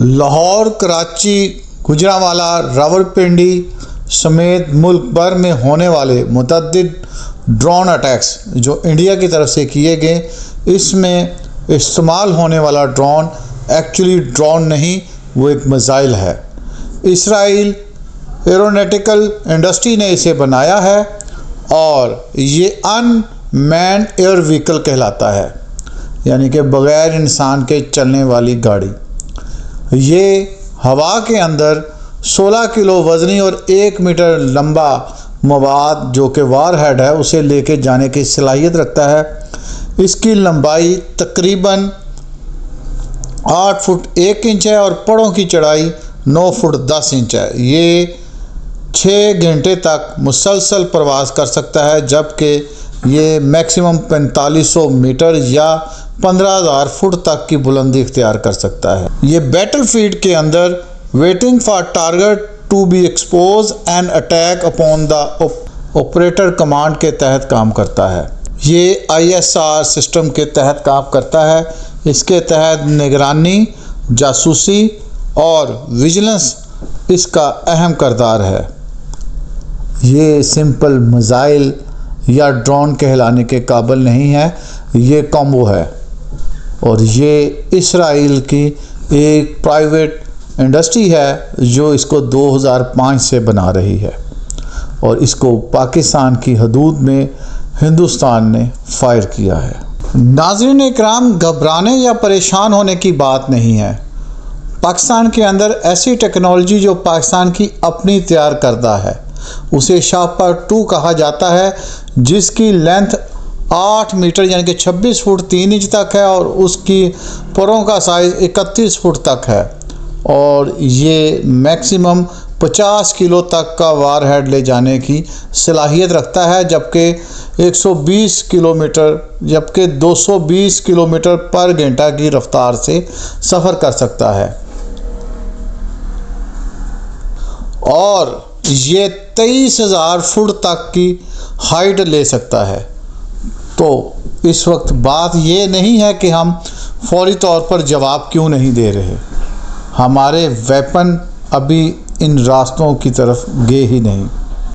लाहौर, कराची, गुजरांवाला, रावलपिंडी समेत मुल्क भर में होने वाले मुतअद्दिद ड्रोन अटैक्स जो इंडिया की तरफ से किए गए, इसमें इस्तेमाल होने वाला ड्रोन एक्चुअली ड्रोन नहीं, वो एक मिसाइल है। इसराइल एरोनॉटिकल इंडस्ट्री ने इसे बनाया है और ये अनमैन्ड एयर व्हीकल कहलाता है, यानी कि बग़ैर इंसान के चलने वाली गाड़ी। ये हवा के अंदर 16 किलो वज़नी और 1 मीटर लंबा मवाद जो कि वारहेड है उसे लेके जाने की सलाहियत रखता है। इसकी लंबाई तकरीबन 8 फुट 1 इंच है और पड़ों की चौड़ाई 9 फुट 10 इंच है। ये 6 घंटे तक मुसलसल प्रवास कर सकता है, जबकि ये मैक्सिमम 4500 मीटर या 15,000 फुट तक की बुलंदी इख्तियार कर सकता है। ये बैटलफील्ड के अंदर waiting for target to be expose and attack upon the operator command के तहत काम करता है। ये ISR सिस्टम के तहत काम करता है। इसके तहत निगरानी, जासूसी और विजिलेंस इसका अहम किरदार है। ये सिंपल मिसाइल या ड्रोन कहलाने के काबिल नहीं है, ये कॉम्बो है और ये इसराइल की एक प्राइवेट इंडस्ट्री है जो इसको 2005 से बना रही है और इसको पाकिस्तान की हदूद में हिंदुस्तान ने फायर किया है। नाज़रीन इकराम, घबराने या परेशान होने की बात नहीं है। पाकिस्तान के अंदर ऐसी टेक्नोलॉजी जो पाकिस्तान की अपनी तैयार करदा है उसे शाहपार 2 कहा जाता है, जिसकी लेंथ 8 मीटर यानी कि 26 फुट 3 इंच तक है और उसकी परों का साइज़ 31 फुट तक है और ये मैक्सिमम 50 किलो तक का वारहेड ले जाने की सलाहियत रखता है, जबकि 220 किलोमीटर पर घंटा की रफ्तार से सफ़र कर सकता है और ये 23,000 फुट तक की हाइट ले सकता है। तो इस वक्त बात ये नहीं है कि हम फौरी तौर पर जवाब क्यों नहीं दे रहे, हमारे वेपन अभी इन रास्तों की तरफ गए ही नहीं।